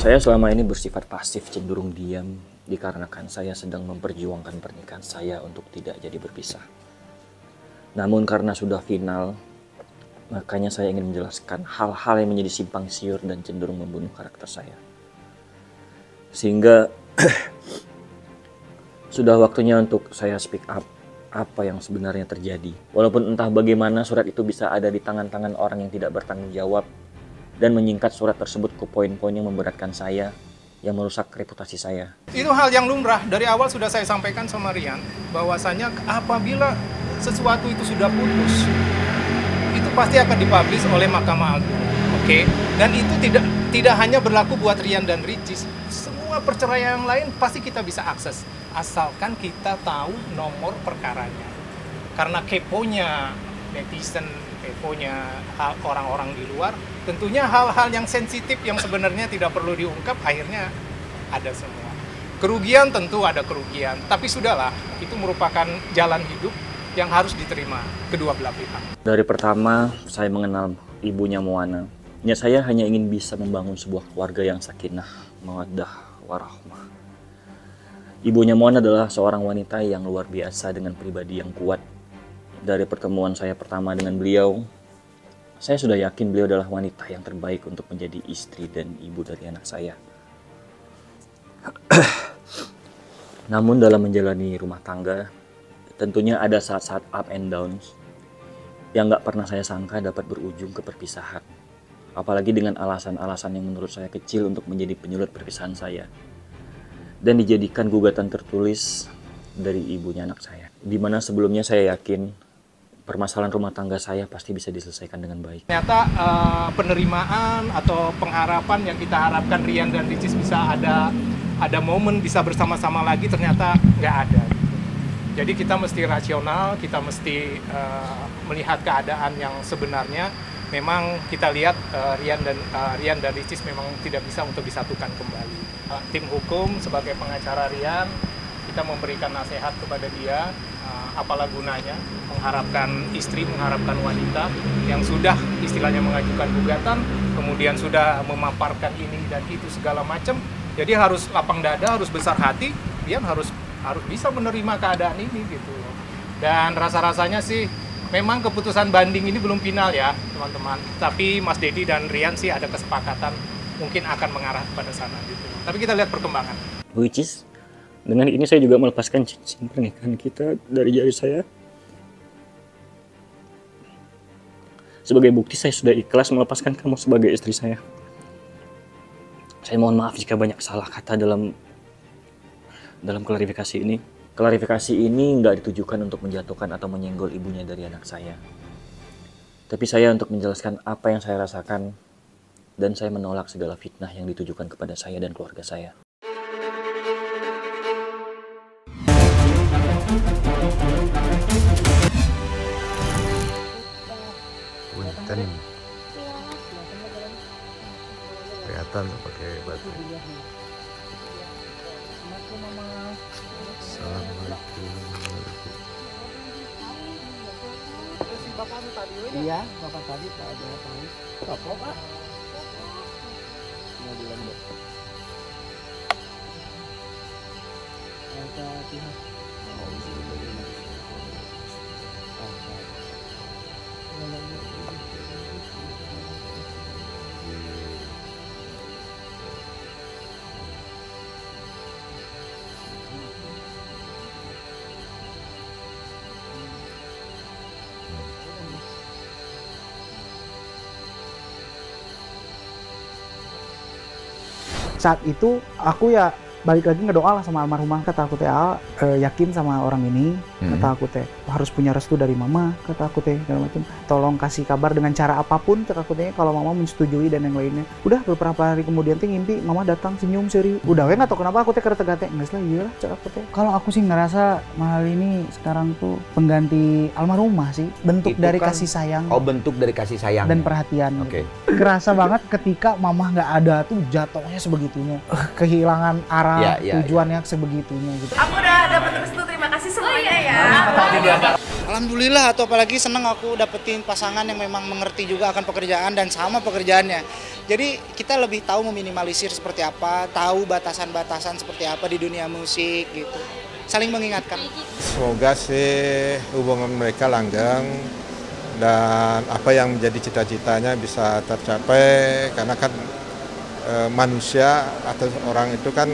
Saya selama ini bersifat pasif, cenderung diam, dikarenakan saya sedang memperjuangkan pernikahan saya untuk tidak jadi berpisah. Namun karena sudah final, makanya saya ingin menjelaskan hal-hal yang menjadi simpang siur dan cenderung membunuh karakter saya. Sehingga sudah waktunya untuk saya speak up apa yang sebenarnya terjadi. Walaupun entah bagaimana surat itu bisa ada di tangan-tangan orang yang tidak bertanggung jawab dan menyingkat surat tersebut ke poin-poin yang memberatkan saya, yang merusak reputasi saya. Itu hal yang lumrah. Dari awal sudah saya sampaikan sama Rian, bahwasanya apabila sesuatu itu sudah putus, itu pasti akan dipublish oleh Mahkamah Agung. Oke? Dan itu tidak hanya berlaku buat Rian dan Ricis. Semua perceraian yang lain pasti kita bisa akses, asalkan kita tahu nomor perkaranya. Karena keponya netizen, keponya orang-orang di luar, tentunya hal-hal yang sensitif yang sebenarnya tidak perlu diungkap akhirnya ada semua. Kerugian tentu ada kerugian, tapi sudahlah, itu merupakan jalan hidup yang harus diterima kedua belah pihak. Dari pertama saya mengenal ibunya Moana, saya hanya ingin bisa membangun sebuah keluarga yang sakinah, mawaddah, warahmah. Ibunya Moana adalah seorang wanita yang luar biasa dengan pribadi yang kuat. Dari pertemuan saya pertama dengan beliau, saya sudah yakin beliau adalah wanita yang terbaik untuk menjadi istri dan ibu dari anak saya. Namun dalam menjalani rumah tangga, tentunya ada saat-saat up and downs yang gak pernah saya sangka dapat berujung ke perpisahan. Apalagi dengan alasan-alasan yang menurut saya kecil untuk menjadi penyulut perpisahan saya. Dan dijadikan gugatan tertulis dari ibunya anak saya. Dimana sebelumnya saya yakin permasalahan rumah tangga saya pasti bisa diselesaikan dengan baik. Ternyata penerimaan atau pengharapan yang kita harapkan Rian dan Ricis bisa ada momen bisa bersama-sama lagi, ternyata nggak ada. Jadi kita mesti rasional, kita mesti melihat keadaan yang sebenarnya. Memang kita lihat Rian dan Ricis memang tidak bisa untuk disatukan kembali. Tim hukum sebagai pengacara Rian, kita memberikan nasihat kepada dia, apalah gunanya mengharapkan istri, mengharapkan wanita yang sudah istilahnya mengajukan gugatan, kemudian sudah memaparkan ini dan itu segala macam. Jadi harus lapang dada, harus besar hati, Rian harus bisa menerima keadaan ini gitu. Dan rasa-rasanya sih memang keputusan banding ini belum final ya teman-teman. Tapi Mas Dedi dan Rian sih ada kesepakatan mungkin akan mengarah pada sana gitu. Tapi kita lihat perkembangan. Which is, dengan ini saya juga melepaskan cincin pernikahan kita dari jari saya. Sebagai bukti saya sudah ikhlas melepaskan kamu sebagai istri saya. Saya mohon maaf jika banyak salah kata dalam klarifikasi ini. Klarifikasi ini nggak ditujukan untuk menjatuhkan atau menyenggol ibunya dari anak saya. Tapi saya untuk menjelaskan apa yang saya rasakan dan saya menolak segala fitnah yang ditujukan kepada saya dan keluarga saya. Punten. Kelihatan tuh pakai batu. Assalamualaikum. Iya, bapak tadi Pak ada tadi. Bapak Pak. Mau bilang Dok. Al-Fatihah. Saat itu aku ya balik lagi ngedoa lah sama almarhumah, kata aku teh yakin sama orang ini, kata aku teh harus punya restu dari mama, kata aku teh segala macam, tolong kasih kabar dengan cara apapun, kata aku teh kalau mama menyetujui dan yang lainnya. Udah beberapa hari kemudian teh ngimpi mama datang senyum serius, udah we nggak tahu kenapa aku teh kereta nggak lah, iyalah cak aku teh. Kalau aku sih ngerasa mahal ini sekarang tuh pengganti almarhumah sih, bentuk itu dari kan, kasih sayang. Oh, bentuk dari kasih sayang dan perhatian. Oke. Kerasa banget ketika mama nggak ada tuh jatuhnya sebegitunya, kehilangan arah. Tujuannya sebegitunya gitu. Aku udah dapat restu, terima kasih semuanya ya. alhamdulillah, atau apalagi seneng aku dapetin pasangan yang memang mengerti juga akan pekerjaan dan sama pekerjaannya. Jadi kita lebih tahu meminimalisir seperti apa, tahu batasan-batasan seperti apa di dunia musik gitu. Saling mengingatkan. Semoga sih hubungan mereka langgeng dan apa yang menjadi cita-citanya bisa tercapai, karena kan manusia atau orang itu kan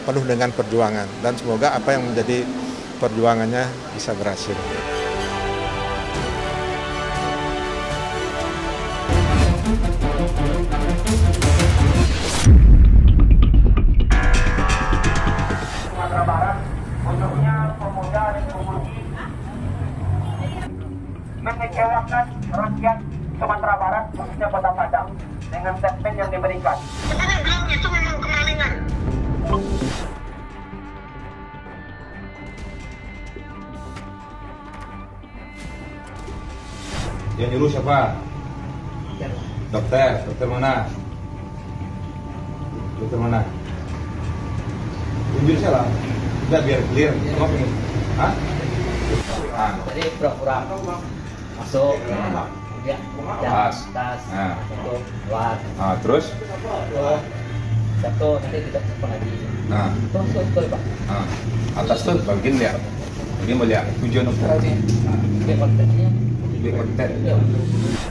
penuh dengan perjuangan, dan semoga apa yang menjadi perjuangannya bisa berhasil. Sumatera Barat, khususnya pemuda dan pemudi, mengecewakan rakyat Sumatera Barat, khususnya Kota Padang, dengan statement yang diberikan. Saya bilang itu memang kemalingan. Yang nyuruh siapa? Dokter. Dokter mana? Dokter mana? Tunjuk saya lah. Udah biar clear. Ngomong ini. Hah? Jadi pura-pura masuk, kemudian Tas. satu, keluar, Terus? satu, nanti kita telepon lagi. Tuh, Pak. Atas tuh bagian lihat. Ini melihat tujuan dokter. Oke, kontennya.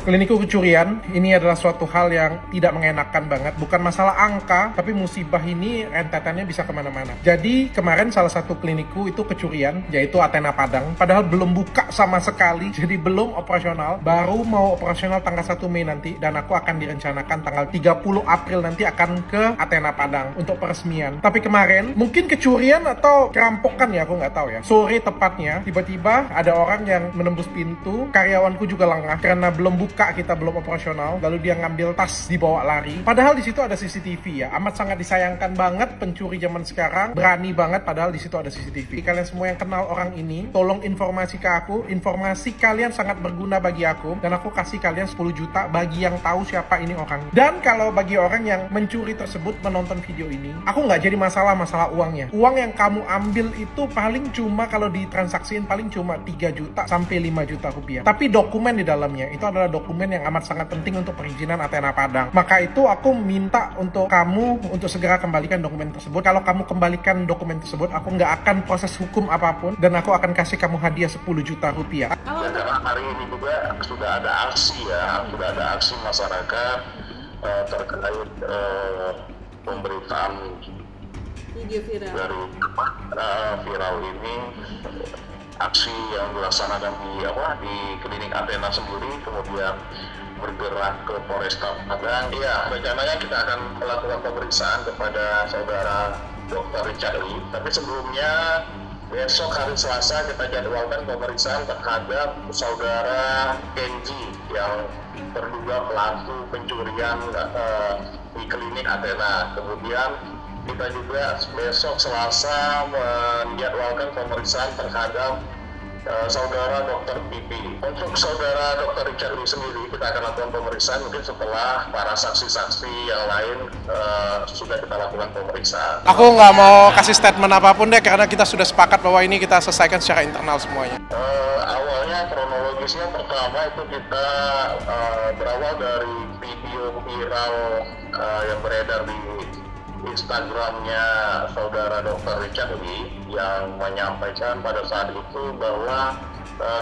Kliniku kecurian ini adalah suatu hal yang tidak mengenakan banget. Bukan masalah angka, tapi musibah ini rentetannya bisa kemana-mana. Jadi kemarin salah satu kliniku itu kecurian, yaitu Athena Padang. Padahal belum buka sama sekali, jadi belum operasional. Baru mau operasional tanggal 1 Mei nanti. Dan aku akan direncanakan tanggal 30 April nanti akan ke Athena Padang untuk peresmian. Tapi kemarin mungkin kecurian atau kerampokan ya, aku nggak tahu ya. Sore tepatnya, tiba-tiba ada orang yang menembus pintu. Karyawanku juga lengah karena belum buka, kita belum operasional. Lalu dia ngambil tas, dibawa lari. Padahal di situ ada CCTV ya. Amat sangat disayangkan banget pencuri zaman sekarang. Berani banget padahal di situ ada CCTV. Kalian semua yang kenal orang ini, tolong informasi ke aku. Informasi kalian sangat berguna bagi aku. Dan aku kasih kalian 10 juta bagi yang tahu siapa ini orang. Dan kalau bagi orang yang mencuri tersebut menonton video ini, aku nggak jadi masalah uangnya. Uang yang kamu ambil itu paling cuma kalau ditransaksiin paling cuma 3 juta sampai 5 juta rupiah. Tapi dokumen di dalamnya itu adalah dokumen yang amat sangat penting untuk perizinan Athena Padang. Maka itu aku minta untuk kamu untuk segera kembalikan dokumen tersebut. Kalau kamu kembalikan dokumen tersebut, aku nggak akan proses hukum apapun dan aku akan kasih kamu hadiah 10 juta rupiah. Dan karena hari ini juga sudah ada aksi ya, sudah ada aksi masyarakat terkait pemberitaan video viral dari viral ini. Aksi yang dilaksanakan di klinik Athena sendiri, kemudian bergerak ke Polresta Padang. Ya, rencananya kita akan melakukan pemeriksaan kepada saudara Dr. Richard Lee. Tapi sebelumnya besok hari Selasa kita jadwalkan pemeriksaan terhadap saudara Kenji yang terduga pelaku pencurian di klinik Athena. Kemudian kita juga besok Selasa menjadwalkan pemeriksaan terhadap saudara Dr. Pipi. Untuk saudara Dr. Richard Lee sendiri kita akan lakukan pemeriksaan mungkin setelah para saksi-saksi yang lain sudah kita lakukan pemeriksaan. Aku nggak mau kasih statement apapun deh karena kita sudah sepakat bahwa ini kita selesaikan secara internal semuanya. Awalnya kronologisnya pertama itu kita berawal dari video viral yang beredar di Instagramnya saudara Dr. Richard Lee yang menyampaikan pada saat itu bahwa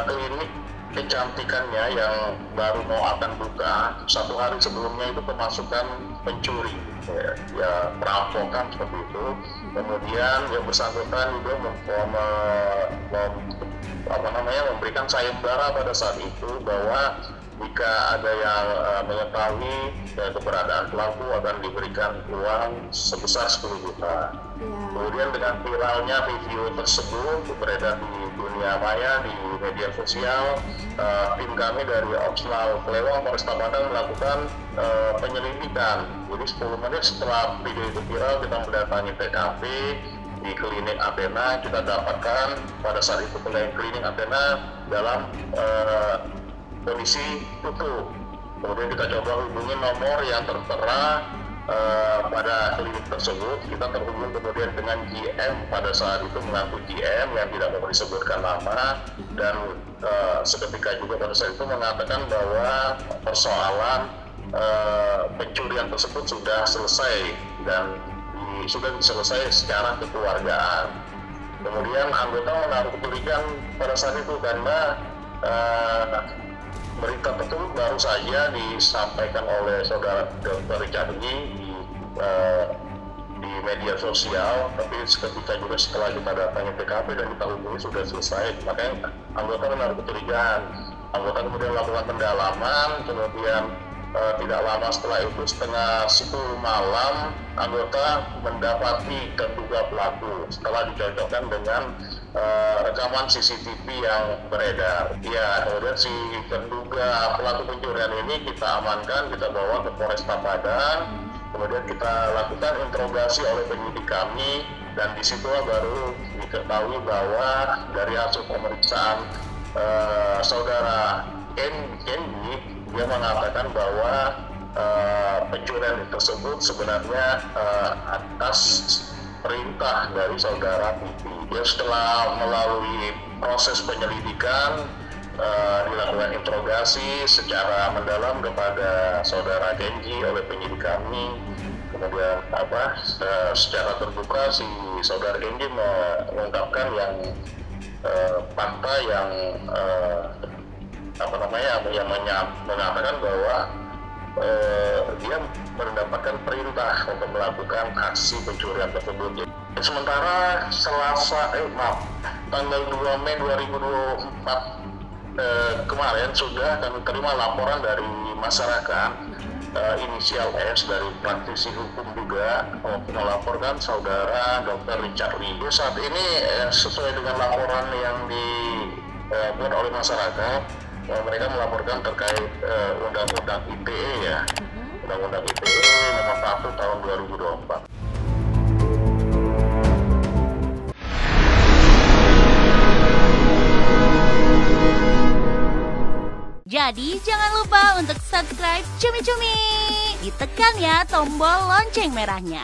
klinik kecantikannya yang baru mau akan buka 1 hari sebelumnya itu kemasukan pencuri, ya perampokan seperti itu. Kemudian yang bersangkutan juga memberikan sayembara pada saat itu bahwa jika ada yang mengetahui keberadaan pelaku akan diberikan uang sebesar 10 juta. Kemudian dengan viralnya video tersebut beredar di dunia maya, di media sosial, tim kami dari Opsnal Kelewang Polresta Padang melakukan penyelidikan. Jadi 10 menit setelah video itu viral, kita mendatangi TKP di klinik Athena. Kita dapatkan pada saat itu klinik Athena dalam kondisi tutup. Kemudian kita coba hubungi nomor yang tertera pada klinik tersebut. Kita terhubung kemudian dengan GM, pada saat itu mengaku GM yang tidak mau disebutkan nama, dan seketika juga pada saat itu mengatakan bahwa persoalan pencurian tersebut sudah selesai dan sudah selesai secara kekeluargaan. Kemudian anggota menaruh kecurigaan pada saat itu karena berita tersebut baru saja disampaikan oleh saudara Dr. Richard Lee di media sosial, tapi seketika juga setelah kita datangi TKP dan kita hubungi sudah selesai. Makanya anggota menaruh kecurigaan. Anggota kemudian melakukan pendalaman, kemudian tidak lama setelah itu, setengah 10 malam, anggota mendapati terduga pelaku setelah dicocokkan dengan rekaman CCTV yang beredar. Ya, kemudian si terduga pelaku pencurian ini kita amankan, kita bawa ke Polresta Padang, kemudian kita lakukan interogasi oleh penyidik kami, dan di situ baru diketahui bahwa dari hasil pemeriksaan saudara Kendi, dia mengatakan bahwa pencurian tersebut sebenarnya atas perintah dari saudara Pipi. Dia setelah melalui proses penyelidikan, dilakukan interogasi secara mendalam kepada saudara Kenji oleh penyidik kami. Kemudian secara terbuka si saudara Kenji mengungkapkan yang fakta yang mengatakan bahwa dia mendapatkan perintah untuk melakukan aksi pencurian tersebut. Sementara tanggal 2 Mei 2024 kemarin sudah kami terima laporan dari masyarakat inisial S dari praktisi hukum juga melaporkan saudara Dr. Richard Lee. Saat ini sesuai dengan laporan yang dibuat oleh masyarakat, mereka melaporkan terkait undang-undang ITE ya, undang-undang ITE nomor 1 tahun 2024. Jadi jangan lupa untuk subscribe Cumi Cumi. Ditekan ya tombol lonceng merahnya.